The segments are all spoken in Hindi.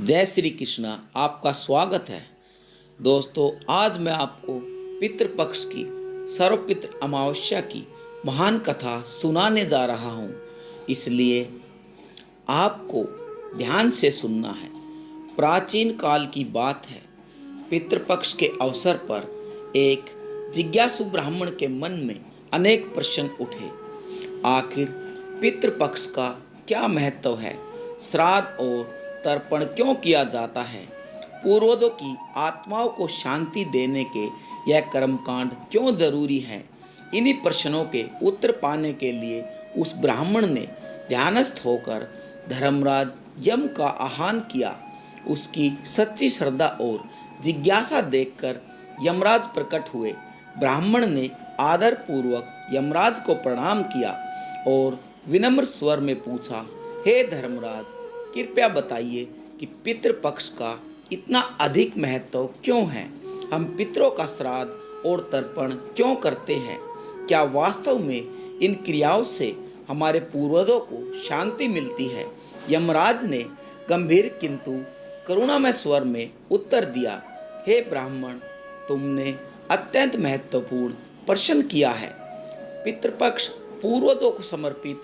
जय श्री कृष्णा। आपका स्वागत है। दोस्तों, आज मैं आपको पितृपक्ष की सर्वपितृ अमावस्या की महान कथा सुनाने जा रहा हूँ, इसलिए आपको ध्यान से सुनना है। प्राचीन काल की बात है। पितृपक्ष के अवसर पर एक जिज्ञासु ब्राह्मण के मन में अनेक प्रश्न उठे। आखिर पितृपक्ष का क्या महत्व है? श्राद्ध और तर्पण क्यों किया जाता है? पूर्वजों की आत्माओं को शांति देने के यह कर्मकांड क्यों जरूरी है? इन्हीं प्रश्नों के उत्तर पाने के लिए उस ब्राह्मण ने ध्यानस्थ होकर धर्मराज यम का आह्वान किया। उसकी सच्ची श्रद्धा और जिज्ञासा देखकर यमराज प्रकट हुए। ब्राह्मण ने आदर पूर्वक यमराज को प्रणाम किया और विनम्र स्वर में पूछा, हे धर्मराज, कृपया बताइए कि पितृपक्ष का इतना अधिक महत्व क्यों है? हम पितरों का श्राद्ध और तर्पण क्यों करते हैं? क्या वास्तव में इन क्रियाओं से हमारे पूर्वजों को शांति मिलती है? यमराज ने गंभीर किंतु करुणामय स्वर में उत्तर दिया, हे ब्राह्मण, तुमने अत्यंत महत्वपूर्ण प्रश्न किया है। पितृपक्ष पूर्वजों को समर्पित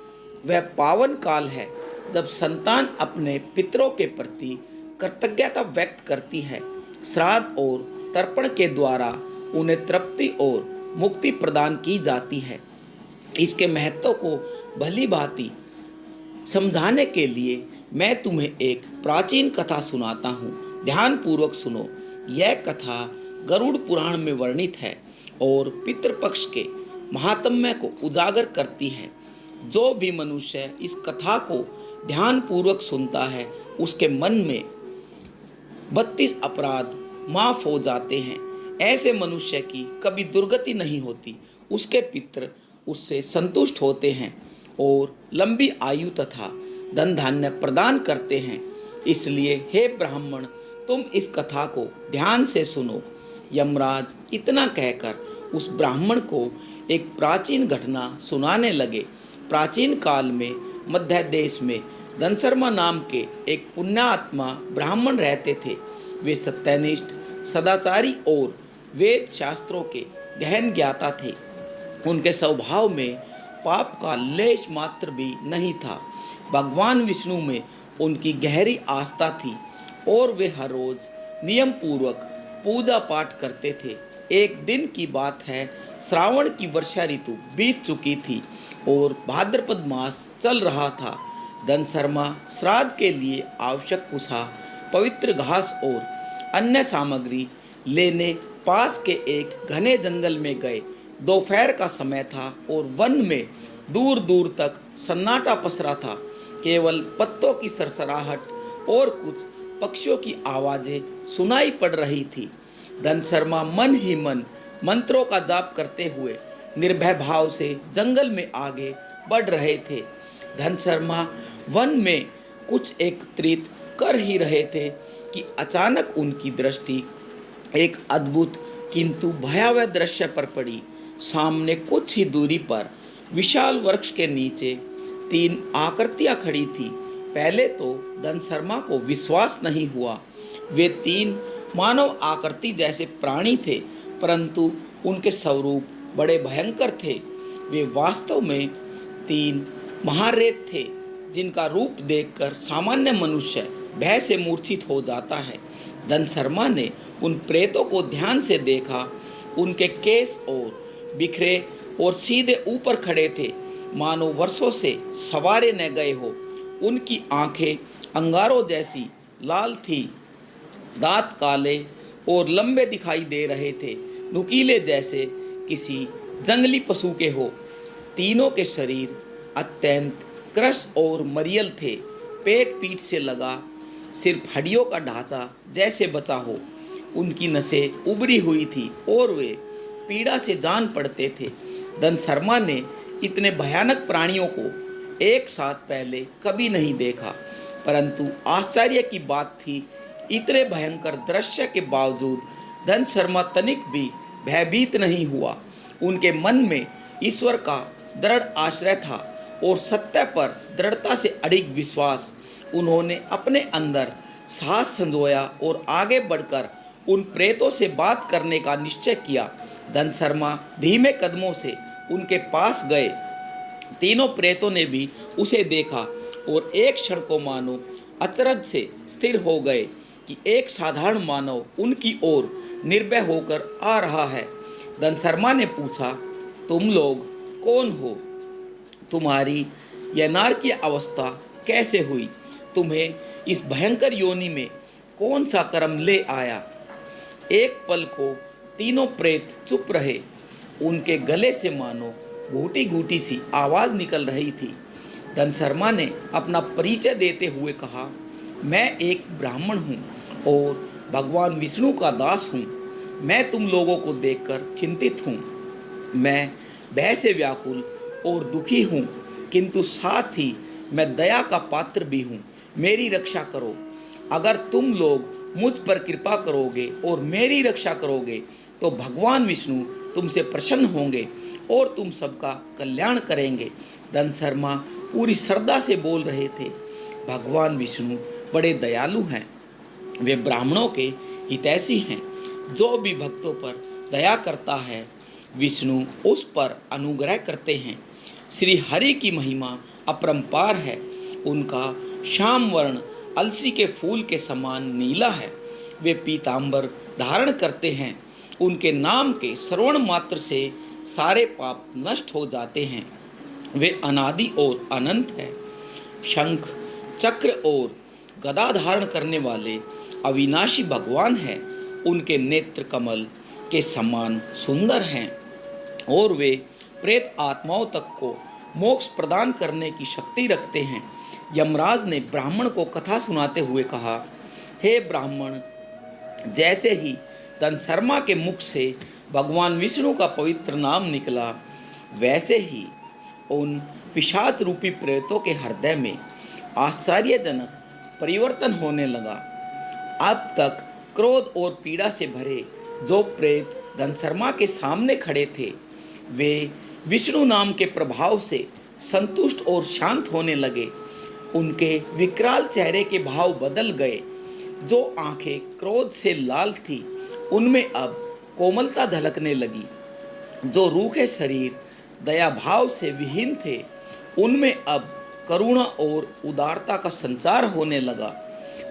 वह पावन काल है जब संतान अपने पितरों के प्रति कृतज्ञता व्यक्त करती है। श्राद्ध और तर्पण के द्वारा उन्हें तृप्ति और मुक्ति प्रदान की जाती है। इसके महत्व को भली भांति समझाने के लिए मैं तुम्हें एक प्राचीन कथा सुनाता हूँ। ध्यान पूर्वक सुनो। यह कथा गरुड़ पुराण में वर्णित है और पितृपक्ष के महात्म्य को उजागर करती है। जो भी मनुष्य इस कथा को ध्यान पूर्वक सुनता है, उसके मन में 32 अपराध माफ हो जाते हैं। ऐसे मनुष्य की कभी दुर्गति नहीं होती। उसके पितृ उससे संतुष्ट होते हैं और लंबी आयु तथा धन धान्य प्रदान करते हैं। इसलिए हे ब्राह्मण, तुम इस कथा को ध्यान से सुनो। यमराज इतना कहकर उस ब्राह्मण को एक प्राचीन घटना सुनाने लगे। प्राचीन काल में मध्य देश में धनशर्मा नाम के एक पुण्यात्मा ब्राह्मण रहते थे। वे सत्यनिष्ठ, सदाचारी और वेद शास्त्रों के गहन ज्ञाता थे। उनके स्वभाव में पाप का लेश मात्र भी नहीं था। भगवान विष्णु में उनकी गहरी आस्था थी और वे हर रोज नियम पूर्वक पूजा पाठ करते थे। एक दिन की बात है, श्रावण की वर्षा ऋतु बीत चुकी थी और भाद्रपद मास चल रहा था। धनशर्मा श्राद्ध के लिए आवश्यक कुशा, पवित्र घास और अन्य सामग्री लेने पास के एक घने जंगल में गए। दोपहर का समय था और वन में दूर दूर तक सन्नाटा पसरा था। केवल पत्तों की सरसराहट और कुछ पक्षियों की आवाज़ें सुनाई पड़ रही थी। धनशर्मा मन ही मन मंत्रों का जाप करते हुए निर्भय भाव से जंगल में आगे बढ़ रहे थे। धनशर्मा वन में कुछ एकत्रित कर ही रहे थे कि अचानक उनकी दृष्टि एक अद्भुत किंतु भयावह दृश्य पर पड़ी। सामने कुछ ही दूरी पर विशाल वृक्ष के नीचे 3 आकृतियां खड़ी थी। पहले तो धनशर्मा को विश्वास नहीं हुआ। वे 3 मानव आकृति जैसे प्राणी थे, परंतु उनके स्वरूप बड़े भयंकर थे। वे वास्तव में 3 महारेत थे, जिनका रूप देखकर सामान्य मनुष्य भय से मूर्छित हो जाता है। धनशर्मा ने उन प्रेतों को ध्यान से देखा। उनके केस और बिखरे और सीधे ऊपर खड़े थे, मानो वर्षों से सवारे न गए हो। उनकी आंखें अंगारों जैसी लाल थी, दांत काले और लंबे दिखाई दे रहे थे, नुकीले जैसे किसी जंगली पशु के हो। तीनों के शरीर अत्यंत कृश और मरियल थे। पेट पीठ से लगा, सिर्फ हड्डियों का ढांचा जैसे बचा हो। उनकी नसें उभरी हुई थी और वे पीड़ा से जान पड़ते थे। धनशर्मा ने इतने भयानक प्राणियों को एक साथ पहले कभी नहीं देखा, परंतु आश्चर्य की बात थी, इतने भयंकर दृश्य के बावजूद धनशर्मा तनिक भी भयभीत नहीं हुआ। उनके मन में ईश्वर का दृढ़ आश्रय था और सत्य पर दृढ़ता से अडिग विश्वास। उन्होंने अपने अंदर साहस संजोया और आगे बढ़कर उन प्रेतों से बात करने का निश्चय किया। धनशर्मा धीमे कदमों से उनके पास गए। तीनों प्रेतों ने भी उसे देखा और एक क्षण को मानो अचरज से स्थिर हो गए कि एक साधारण मानव उनकी ओर निर्भय होकर आ रहा है। धनशर्मा ने पूछा, तुम लोग कौन हो? तुम्हारी यह नारकीय अवस्था कैसे हुई? तुम्हें इस भयंकर योनि में कौन सा कर्म ले आया? एक पल को तीनों प्रेत चुप रहे। उनके गले से मानो घूटी घूटी सी आवाज़ निकल रही थी। धनशर्मा ने अपना परिचय देते हुए कहा, मैं एक ब्राह्मण हूँ और भगवान विष्णु का दास हूँ। मैं तुम लोगों को देखकर चिंतित हूँ। मैं भय से व्याकुल और दुखी हूँ, किंतु साथ ही मैं दया का पात्र भी हूँ। मेरी रक्षा करो। अगर तुम लोग मुझ पर कृपा करोगे और मेरी रक्षा करोगे तो भगवान विष्णु तुमसे प्रसन्न होंगे और तुम सबका कल्याण करेंगे। धनशर्मा पूरी श्रद्धा से बोल रहे थे। भगवान विष्णु बड़े दयालु हैं। वे ब्राह्मणों के हितैषी हैं। जो भी भक्तों पर दया करता है विष्णु उस पर अनुग्रह करते हैं। श्री हरि की महिमा अपरंपार है। उनका श्याम वर्ण अलसी के फूल के समान नीला है। वे पीतांबर धारण करते हैं। उनके नाम के श्रवण मात्र से सारे पाप नष्ट हो जाते हैं। वे अनादि और अनंत हैं। शंख चक्र और गदा धारण करने वाले अविनाशी भगवान हैं। उनके नेत्र कमल के समान सुंदर हैं और वे प्रेत आत्माओं तक को मोक्ष प्रदान करने की शक्ति रखते हैं। यमराज ने ब्राह्मण को कथा सुनाते हुए कहा, हे ब्राह्मण, जैसे ही धनशर्मा के मुख से भगवान विष्णु का पवित्र नाम निकला, वैसे ही उन पिशाच रूपी प्रेतों के हृदय में आश्चर्यजनक परिवर्तन होने लगा। अब तक क्रोध और पीड़ा से भरे जो प्रेत धनशर्मा के सामने खड़े थे, वे विष्णु नाम के प्रभाव से संतुष्ट और शांत होने लगे। उनके विकराल चेहरे के भाव बदल गए। जो आंखें क्रोध से लाल थी, उनमें अब कोमलता झलकने लगी। जो रूखे शरीर दया भाव से विहीन थे, उनमें अब करुणा और उदारता का संचार होने लगा।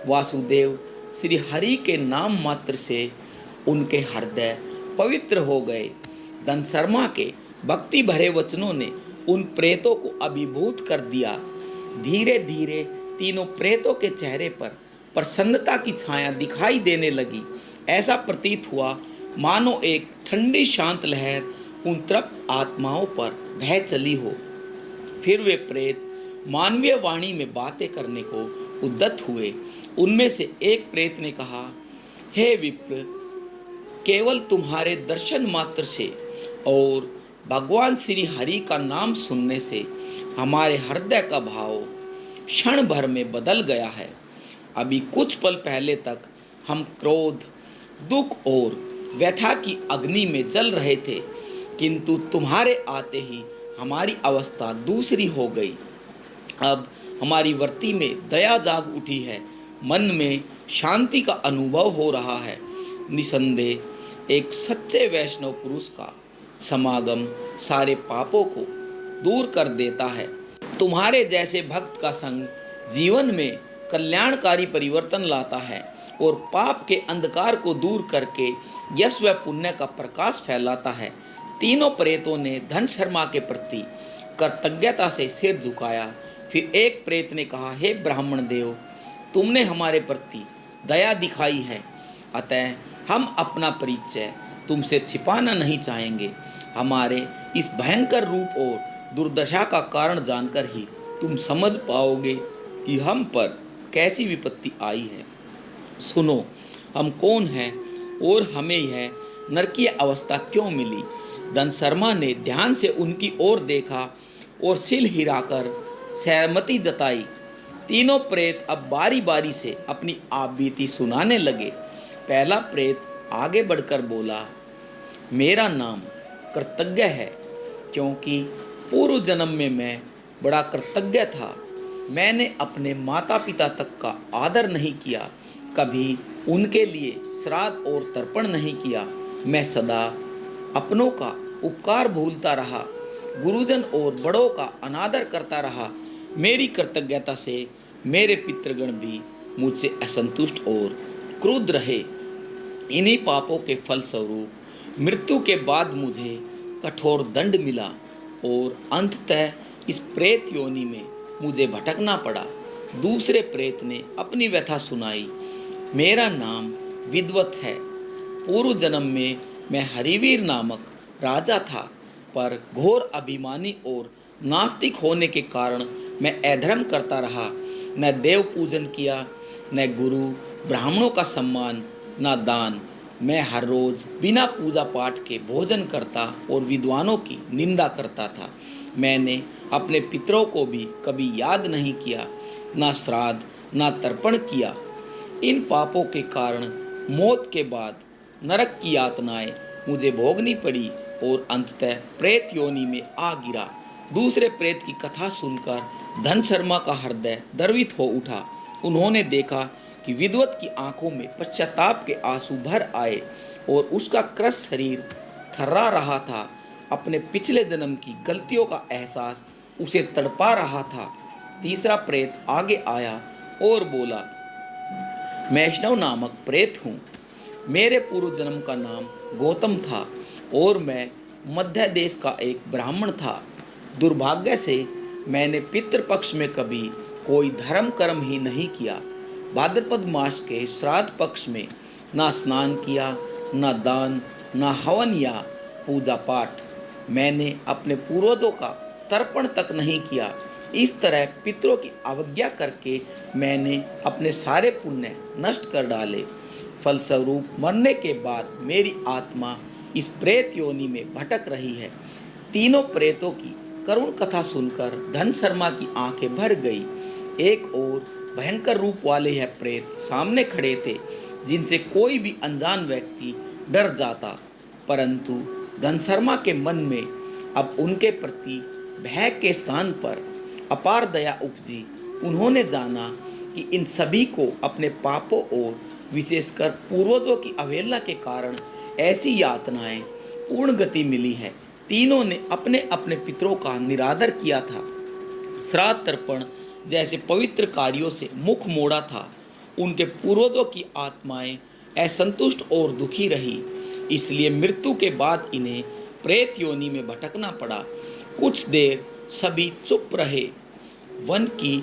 वासुदेव श्री हरि के नाम मात्र से उनके हृदय पवित्र हो गए। धनशर्मा के भक्ति भरे वचनों ने उन प्रेतों को अभिभूत कर दिया। धीरे धीरे तीनों प्रेतों के चेहरे पर प्रसन्नता की छाया दिखाई देने लगी। ऐसा प्रतीत हुआ मानो एक ठंडी शांत लहर उन तृप्त आत्माओं पर बह चली हो। फिर वे प्रेत मानवीय वाणी में बातें करने को उद्यत हुए। उनमें से एक प्रेत ने कहा, हे विप्र, केवल तुम्हारे दर्शन मात्र से और भगवान श्री हरि का नाम सुनने से हमारे हृदय का भाव क्षण भर में बदल गया है। अभी कुछ पल पहले तक हम क्रोध, दुख और व्यथा की अग्नि में जल रहे थे, किंतु तुम्हारे आते ही हमारी अवस्था दूसरी हो गई। अब हमारी वृत्ति में दया जाग उठी है। मन में शांति का अनुभव हो रहा है। निसंदेह एक सच्चे वैष्णव पुरुष का समागम सारे पापों को दूर कर देता है। तुम्हारे जैसे भक्त का संग जीवन में कल्याणकारी परिवर्तन लाता है और पाप के अंधकार को दूर करके यश व पुण्य का प्रकाश फैलाता है। तीनों प्रेतों ने धनशर्मा के प्रति कृतज्ञता से सिर झुकाया। फिर एक प्रेत ने कहा, हे ब्राह्मण देव, तुमने हमारे प्रति दया दिखाई है, अतः हम अपना परिचय तुमसे छिपाना नहीं चाहेंगे। हमारे इस भयंकर रूप और दुर्दशा का कारण जानकर ही तुम समझ पाओगे कि हम पर कैसी विपत्ति आई है। सुनो, हम कौन हैं और हमें यह नरकीय अवस्था क्यों मिली। धनशर्मा ने ध्यान से उनकी ओर देखा और सिर हिलाकर सहमति जताई। तीनों प्रेत अब बारी बारी से अपनी आपबीती सुनाने लगे। पहला प्रेत आगे बढ़कर बोला, मेरा नाम कृतज्ञ है, क्योंकि पूर्व जन्म में मैं बड़ा कृतज्ञ था। मैंने अपने माता पिता तक का आदर नहीं किया कभी उनके लिए श्राद्ध और तर्पण नहीं किया। मैं सदा अपनों का उपकार भूलता रहा, गुरुजन और बड़ों का अनादर करता रहा। मेरी कृतज्ञता से मेरे पितृगण भी मुझसे असंतुष्ट और क्रुद्ध रहे। इन्हीं पापों के फलस्वरूप मृत्यु के बाद मुझे कठोर दंड मिला और अंततः इस प्रेत योनि में मुझे भटकना पड़ा। दूसरे प्रेत ने अपनी व्यथा सुनाई। मेरा नाम विद्वत है। पूर्व जन्म में मैं हरिवीर नामक राजा था, पर घोर अभिमानी और नास्तिक होने के कारण मैं अधर्म करता रहा। न देव पूजन किया, न गुरु ब्राह्मणों का सम्मान, न दान। मैं हर रोज बिना पूजा पाठ के भोजन करता और विद्वानों की निंदा करता था। मैंने अपने पितरों को भी कभी याद नहीं किया, ना श्राद्ध ना तर्पण किया। इन पापों के कारण मौत के बाद नरक की यातनाएं मुझे भोगनी पड़ी और अंततः प्रेत योनि में आ गिरा। दूसरे प्रेत की कथा सुनकर धन शर्मा का हृदय द्रवित हो उठा। उन्होंने देखा कि विद्वत की आंखों में पश्चाताप के आंसू भर आए और उसका क्रश शरीर थर्रा रहा था। अपने पिछले जन्म की गलतियों का एहसास उसे तड़पा रहा था। तीसरा प्रेत आगे आया और बोला, मैं वैष्णव नामक प्रेत हूँ। मेरे पूर्व जन्म का नाम गौतम था और मैं मध्य देश का एक ब्राह्मण था। दुर्भाग्य से मैंने पितृपक्ष में कभी कोई धर्म कर्म ही नहीं किया। भाद्रपद मास के श्राद्ध पक्ष में ना स्नान किया, ना दान, ना हवन या पूजा पाठ। मैंने अपने पूर्वजों का तर्पण तक नहीं किया। इस तरह पितरों की अवज्ञा करके मैंने अपने सारे पुण्य नष्ट कर डाले। फलस्वरूप मरने के बाद मेरी आत्मा इस प्रेत योनि में भटक रही है। तीनों प्रेतों की करुण कथा सुनकर धन शर्मा की आंखें भर गई। एक और भयंकर रूप वाले यह प्रेत सामने खड़े थे, जिनसे कोई भी अनजान व्यक्ति डर जाता। परंतु धन शर्मा के मन में अब उनके प्रति भय के स्थान पर अपार दया उपजी। उन्होंने जाना कि इन सभी को अपने पापों और विशेषकर पूर्वजों की अवहेलना के कारण ऐसी यातनाएं पूर्ण गति मिली है। तीनों ने अपने अपने पितरों का निरादर किया था, श्राद्ध तर्पण जैसे पवित्र कार्यों से मुख मोड़ा था। उनके पूर्वजों की आत्माएं असंतुष्ट और दुखी रही, इसलिए मृत्यु के बाद इन्हें प्रेत योनि में भटकना पड़ा। कुछ देर सभी चुप रहे। वन की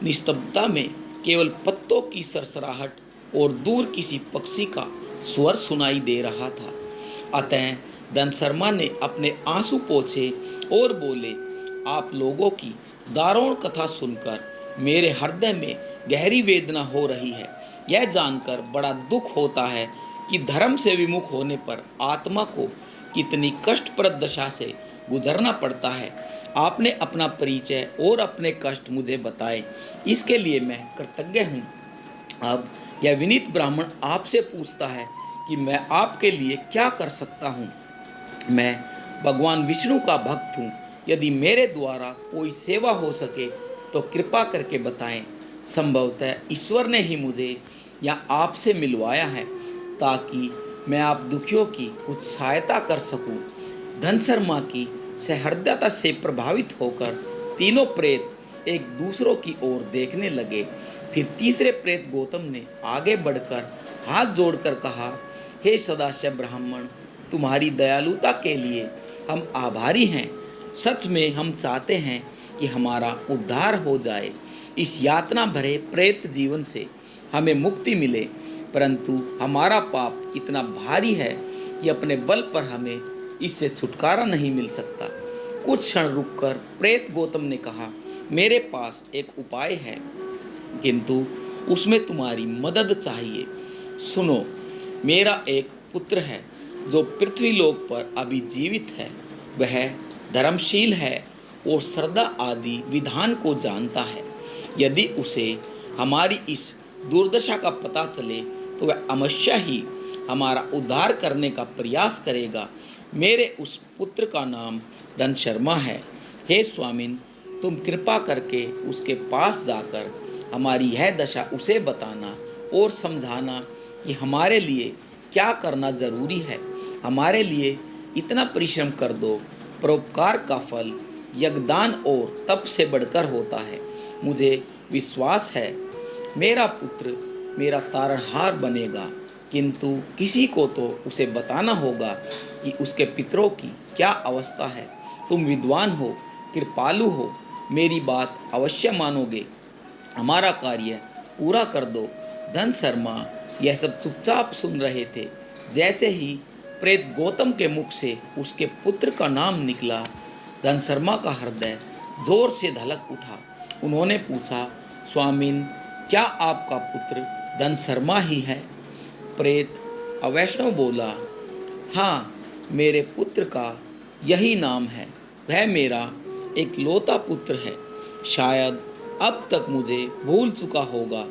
निस्तब्धता में केवल पत्तों की सरसराहट और दूर किसी पक्षी का स्वर सुनाई दे रहा था। अतः धन शर्मा ने अपने आंसू पोंछे और बोले, आप लोगों की दारुण कथा सुनकर मेरे हृदय में गहरी वेदना हो रही है। यह जानकर बड़ा दुख होता है कि धर्म से विमुख होने पर आत्मा को कितनी कष्टप्रद दशा से गुजरना पड़ता है। आपने अपना परिचय और अपने कष्ट मुझे बताए, इसके लिए मैं कृतज्ञ हूँ। अब यह विनीत ब्राह्मण आपसे पूछता है कि मैं आपके लिए क्या कर सकता हूँ। मैं भगवान विष्णु का भक्त हूँ। यदि मेरे द्वारा कोई सेवा हो सके तो कृपा करके बताएं। संभवतः ईश्वर ने ही मुझे या आपसे मिलवाया है ताकि मैं आप दुखियों की कुछ सहायता कर सकूं। धन शर्मा की सहृदयता से प्रभावित होकर तीनों प्रेत एक दूसरों की ओर देखने लगे। फिर तीसरे प्रेत गौतम ने आगे बढ़कर हाथ जोड़कर कहा, हे सदाशिव ब्राह्मण, तुम्हारी दयालुता के लिए हम आभारी हैं। सच में हम चाहते हैं कि हमारा उद्धार हो जाए। इस यातना भरे प्रेत जीवन से हमें मुक्ति मिले, परंतु हमारा पाप इतना भारी है कि अपने बल पर हमें इससे छुटकारा नहीं मिल सकता। कुछ क्षण रुककर प्रेत गौतम ने कहा, मेरे पास एक उपाय है, किंतु उसमें तुम्हारी मदद चाहिए। सुनो, मेरा एक पुत्र है जो पृथ्वीलोक पर अभी जीवित है। वह धर्मशील है और श्रद्धा आदि विधान को जानता है। यदि उसे हमारी इस दुर्दशा का पता चले तो वह अवश्य ही हमारा उद्धार करने का प्रयास करेगा। मेरे उस पुत्र का नाम धन शर्मा है। हे स्वामिन, तुम कृपा करके उसके पास जाकर हमारी यह दशा उसे बताना और समझाना कि हमारे लिए क्या करना जरूरी है। हमारे लिए इतना परिश्रम कर दो। परोपकार का फल यज्ञदान और तप से बढ़कर होता है। मुझे विश्वास है मेरा पुत्र मेरा तारणहार बनेगा, किंतु किसी को तो उसे बताना होगा कि उसके पितरों की क्या अवस्था है। तुम विद्वान हो, कृपालु हो, मेरी बात अवश्य मानोगे। हमारा कार्य पूरा कर दो। धन शर्मा यह सब चुपचाप सुन रहे थे। जैसे ही प्रेत गौतम के मुख से उसके पुत्र का नाम निकला, धन शर्मा का हृदय जोर से धड़क उठा। उन्होंने पूछा, स्वामिन, क्या आपका पुत्र धन शर्मा ही है? प्रेत अवैष्णव बोला, हाँ, मेरे पुत्र का यही नाम है। वह मेरा एकलौता पुत्र है। शायद अब तक मुझे भूल चुका होगा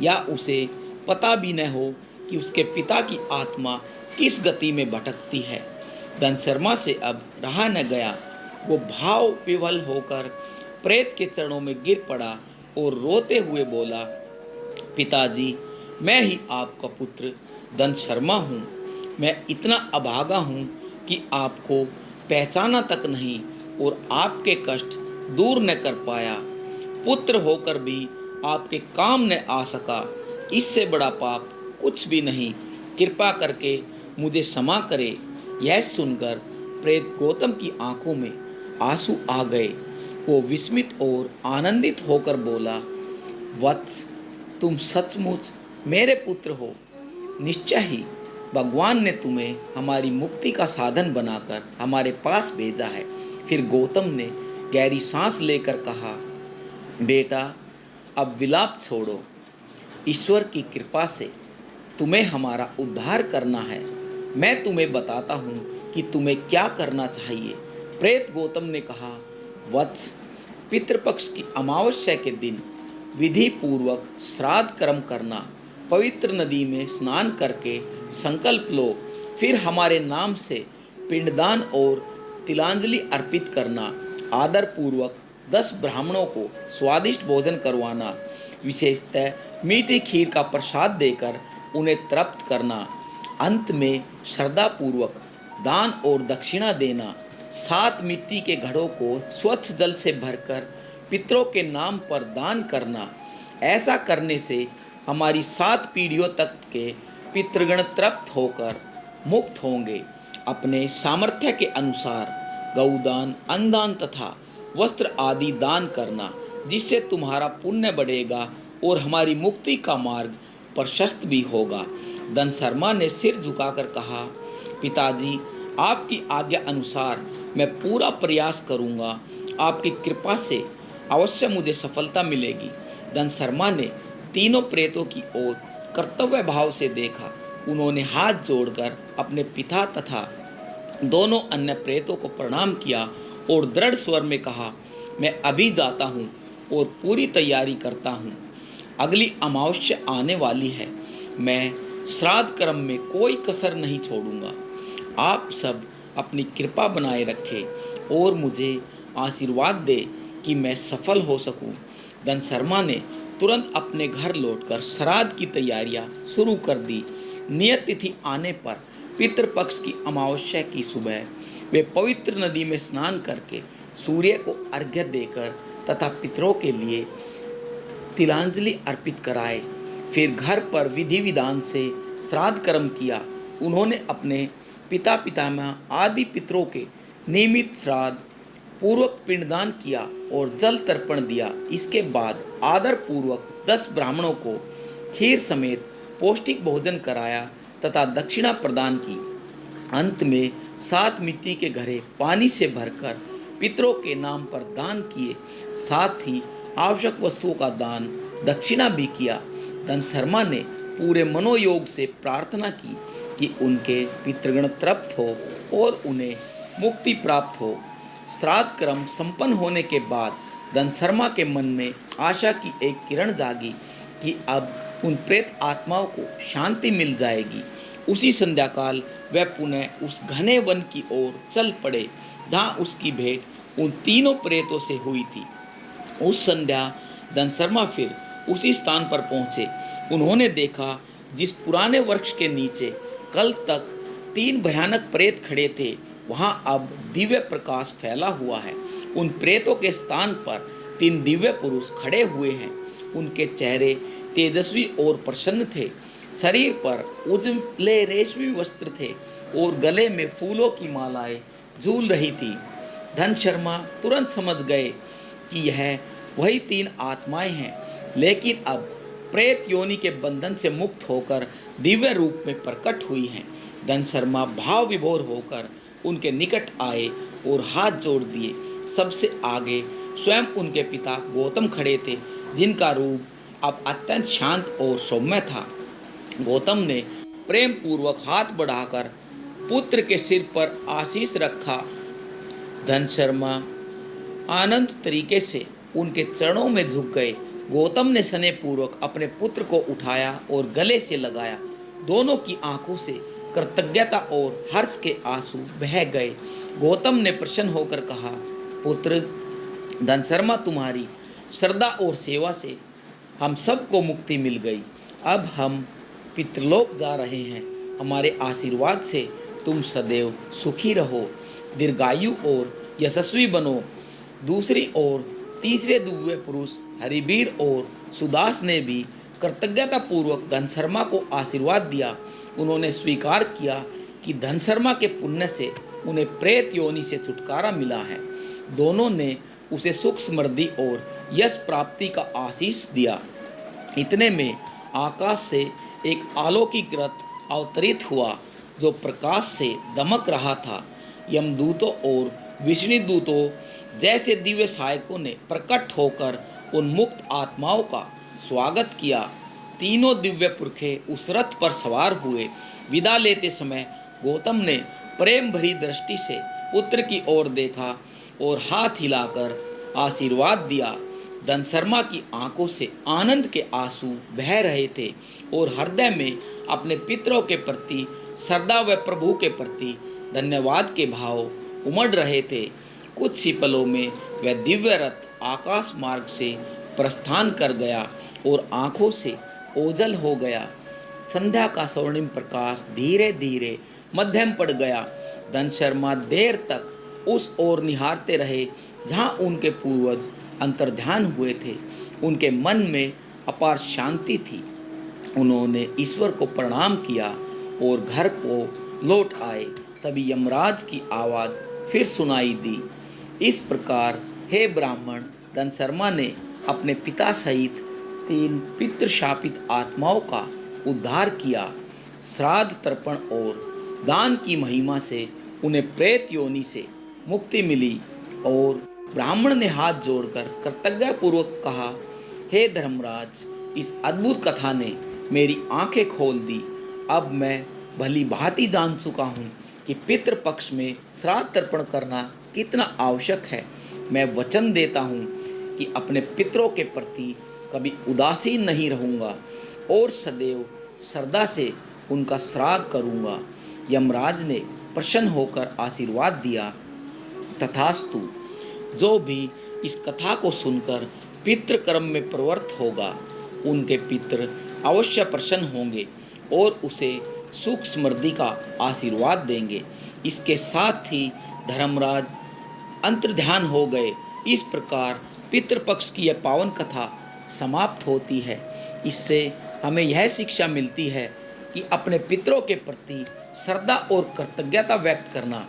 या उसे पता भी न हो कि उसके पिता की आत्मा किस गति में भटकती है। धन शर्मा से अब रहा न गया। वो भाव विवल होकर प्रेत के चरणों में गिर पड़ा और रोते हुए बोला, पिताजी, मैं ही आपका पुत्र धन शर्मा हूँ। मैं इतना अभागा हूँ कि आपको पहचाना तक नहीं और आपके कष्ट दूर न कर पाया। पुत्र होकर भी आपके काम न आ सका। इससे बड़ा पाप कुछ भी नहीं। कृपा करके मुझे क्षमा करे। यह सुनकर प्रेत गौतम की आंखों में आंसू आ गए। वो विस्मित और आनंदित होकर बोला, वत्स, तुम सचमुच मेरे पुत्र हो। निश्चय ही भगवान ने तुम्हें हमारी मुक्ति का साधन बनाकर हमारे पास भेजा है। फिर गौतम ने गहरी सांस लेकर कहा, बेटा, अब विलाप छोड़ो। ईश्वर की कृपा से तुम्हें हमारा उद्धार करना है। मैं तुम्हें बताता हूँ कि तुम्हें क्या करना चाहिए। प्रेत गौतम ने कहा, वत्स, पितृपक्ष की अमावस्या के दिन विधि पूर्वक श्राद्ध कर्म करना। पवित्र नदी में स्नान करके संकल्प लो। फिर हमारे नाम से पिंडदान और तिलांजलि अर्पित करना। आदर पूर्वक 10 ब्राह्मणों को स्वादिष्ट भोजन करवाना। विशेषतः मीठी खीर का प्रसाद देकर उन्हें तृप्त करना। अंत में श्रद्धापूर्वक दान और दक्षिणा देना। 7 मिट्टी के घड़ों को स्वच्छ जल से भरकर पितरों के नाम पर दान करना। ऐसा करने से हमारी 7 पीढ़ियों तक के पितृगण तृप्त होकर मुक्त होंगे। अपने सामर्थ्य के अनुसार गौदान, अन्नदान तथा वस्त्र आदि दान करना, जिससे तुम्हारा पुण्य बढ़ेगा और हमारी मुक्ति का मार्ग प्रशस्त भी होगा। धन शर्मा ने सिर झुकाकर कहा, पिताजी, आपकी आज्ञा अनुसार मैं पूरा प्रयास करूंगा। आपकी कृपा से अवश्य मुझे सफलता मिलेगी। धन शर्मा ने तीनों प्रेतों की ओर कर्तव्य भाव से देखा। उन्होंने हाथ जोड़कर अपने पिता तथा दोनों अन्य प्रेतों को प्रणाम किया और दृढ़ स्वर में कहा, मैं अभी जाता हूँ और पूरी तैयारी करता हूँ। अगली अमावस्या आने वाली है। मैं श्राद्ध कर्म में कोई कसर नहीं छोड़ूंगा। आप सब अपनी कृपा बनाए रखें और मुझे आशीर्वाद दे कि मैं सफल हो सकूं। धन शर्मा ने तुरंत अपने घर लौटकर श्राद्ध की तैयारियां शुरू कर दी। नियत तिथि आने पर पितृपक्ष की अमावस्या की सुबह वे पवित्र नदी में स्नान करके सूर्य को अर्घ्य देकर तथा पितरों के लिए तिलांजलि अर्पित कराए। फिर घर पर विधि विधान से श्राद्ध कर्म किया। उन्होंने अपने पिता पितामह आदि पितरों के नियमित श्राद्ध पूर्वक पिंडदान किया और जल तर्पण दिया। इसके बाद आदर पूर्वक 10 ब्राह्मणों को खीर समेत पौष्टिक भोजन कराया तथा दक्षिणा प्रदान की। अंत में 7 मिट्टी के घड़े पानी से भरकर पितरों के नाम पर दान किए। साथ ही आवश्यक वस्तुओं का दान दक्षिणा भी किया। धन शर्मा ने पूरे मनोयोग से प्रार्थना की कि उनके पितृगण तृप्त हो और उन्हें मुक्ति प्राप्त हो। श्राद्ध कर्म संपन्न होने के बाद धन शर्मा के मन में आशा की एक किरण जागी कि अब उन प्रेत आत्माओं को शांति मिल जाएगी। उसी संध्याकाल वह पुनः उस घने वन की ओर चल पड़े जहाँ उसकी भेंट उन तीनों प्रेतों से हुई थी। उस संध्या धन शर्मा फिर उसी स्थान पर पहुँचे उन्होंने देखा जिस पुराने वृक्ष के नीचे कल तक 3 भयानक प्रेत खड़े थे, वहां अब दिव्य प्रकाश फैला हुआ है। उन प्रेतों के स्थान पर 3 दिव्य पुरुष खड़े हुए हैं। उनके चेहरे तेजस्वी और प्रसन्न थे। शरीर पर उजले रेशमी वस्त्र थे और गले में फूलों की मालाएं झूल रही थी। धन शर्मा तुरंत समझ गए कि यह वही 3 आत्माएं हैं, लेकिन अब प्रेत योनि के बंधन से मुक्त होकर दिव्य रूप में प्रकट हुई हैं। धन शर्मा भाव विभोर होकर उनके निकट आए और हाथ जोड़ दिए। सबसे आगे स्वयं उनके पिता गौतम खड़े थे, जिनका रूप अब अत्यंत शांत और सौम्य था। गौतम ने प्रेम पूर्वक हाथ बढ़ाकर पुत्र के सिर पर आशीष रखा। धन शर्मा आनंद तरीके से उनके चरणों में झुक गए। गौतम ने स्नेह पूर्वक अपने पुत्र को उठाया और गले से लगाया। दोनों की आंखों से कृतज्ञता और हर्ष के आंसू बह गए। गौतम ने प्रसन्न होकर कहा, पुत्र धन शर्मा, तुम्हारी श्रद्धा और सेवा से हम सबको मुक्ति मिल गई। अब हम पितृलोक जा रहे हैं। हमारे आशीर्वाद से तुम सदैव सुखी रहो, दीर्घायु और यशस्वी बनो। दूसरी ओर तीसरे दिव्य पुरुष हरिवीर और सुदास ने भी कृतज्ञता पूर्वक धन शर्मा को आशीर्वाद दिया। उन्होंने स्वीकार किया कि धन शर्मा के पुण्य से उन्हें प्रेत योनि से छुटकारा मिला है। दोनों ने उसे सुख समृद्धि और यश प्राप्ति का आशीष दिया। इतने में आकाश से एक अलौकिक रथ अवतरित हुआ, जो प्रकाश से दमक रहा था। यमदूतों और विष्णुदूतों जैसे दिव्य सहायकों ने प्रकट होकर उन मुक्त आत्माओं का स्वागत किया। तीनों दिव्य पुरखे उस रथ पर सवार हुए। विदा लेते समय गौतम ने प्रेम भरी दृष्टि से पुत्र की ओर देखा और हाथ हिलाकर आशीर्वाद दिया। धन शर्मा की आंखों से आनंद के आंसू बह रहे थे और हृदय में अपने पितरों के प्रति श्रद्धा व प्रभु के प्रति धन्यवाद के भाव उमड़ रहे थे। कुछ ही पलों में वह दिव्य रथ आकाश मार्ग से प्रस्थान कर गया और आंखों से ओझल हो गया। संध्या का स्वर्णिम प्रकाश धीरे धीरे मध्यम पड़ गया। धन शर्मा देर तक उस ओर निहारते रहे जहां उनके पूर्वज अंतर्ध्यान हुए थे। उनके मन में अपार शांति थी। उन्होंने ईश्वर को प्रणाम किया और घर को लौट आए। तभी यमराज की आवाज़ फिर सुनाई दी, इस प्रकार हे ब्राह्मण, धन शर्मा ने अपने पिता सहित 3 पितृशापित आत्माओं का उद्धार किया। श्राद्ध, तर्पण और दान की महिमा से उन्हें प्रेत योनि से मुक्ति मिली। और ब्राह्मण ने हाथ जोड़कर कृतज्ञतापूर्वक कहा, हे धर्मराज, इस अद्भुत कथा ने मेरी आंखें खोल दी। अब मैं भली भांति जान चुका हूँ कि पितृपक्ष में श्राद्ध तर्पण करना कितना आवश्यक है। मैं वचन देता हूँ कि अपने पितरों के प्रति कभी उदासीन नहीं रहूँगा और सदैव श्रद्धा से उनका श्राद्ध करूँगा। यमराज ने प्रसन्न होकर आशीर्वाद दिया। तथास्तु, जो भी इस कथा को सुनकर पितृकर्म में प्रवृत्त होगा, उनके पितृ अवश्य प्रसन्न होंगे और उसे सुख समृद्धि का आशीर्वाद देंगे। इसके साथ ही धर्मराज अंतर्ध्यान हो गए। इस प्रकार पितृपक्ष की यह पावन कथा समाप्त होती है। इससे हमें यह शिक्षा मिलती है कि अपने पितरों के प्रति श्रद्धा और कृतज्ञता व्यक्त करना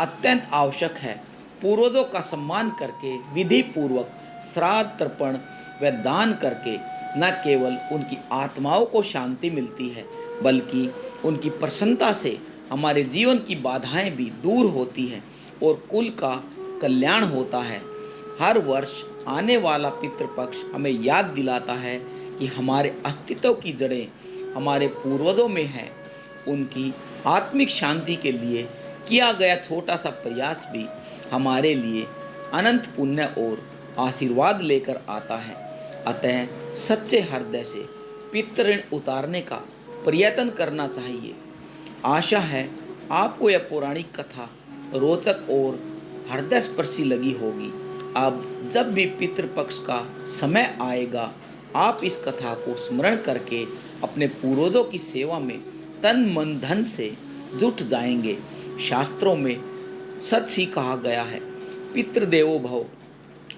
अत्यंत आवश्यक है। पूर्वजों का सम्मान करके विधि पूर्वक श्राद्ध, तर्पण व दान करके न केवल उनकी आत्माओं को शांति मिलती है, बल्कि उनकी प्रसन्नता से हमारे जीवन की बाधाएं भी दूर होती हैं और कुल का कल्याण होता है। हर वर्ष आने वाला पितृपक्ष हमें याद दिलाता है कि हमारे अस्तित्व की जड़ें हमारे पूर्वजों में हैं। उनकी आत्मिक शांति के लिए किया गया छोटा सा प्रयास भी हमारे लिए अनंत पुण्य और आशीर्वाद लेकर आता है। अतः सच्चे हृदय से पितृ ऋण उतारने का प्रयत्न करना चाहिए। आशा है आपको यह पौराणिक कथा रोचक और हृदयस्पर्शी लगी होगी। अब जब भी पितृपक्ष का समय आएगा, आप इस कथा को स्मरण करके अपने पूर्वजों की सेवा में तन मन धन से जुट जाएंगे। शास्त्रों में सच ही कहा गया है, पितृदेवो भव,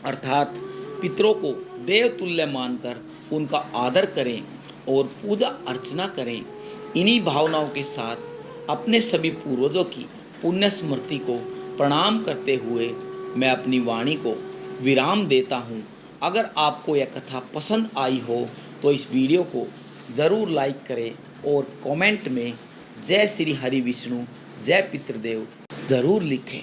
अर्थात पितरों को देवतुल्य मानकर उनका आदर करें और पूजा अर्चना करें। इन्हीं भावनाओं के साथ अपने सभी पूर्वजों की पुण्य स्मृति को प्रणाम करते हुए मैं अपनी वाणी को विराम देता हूँ। अगर आपको यह कथा पसंद आई हो तो इस वीडियो को ज़रूर लाइक करें और कमेंट में जय श्री हरि विष्णु जय पितृदेव ज़रूर लिखें।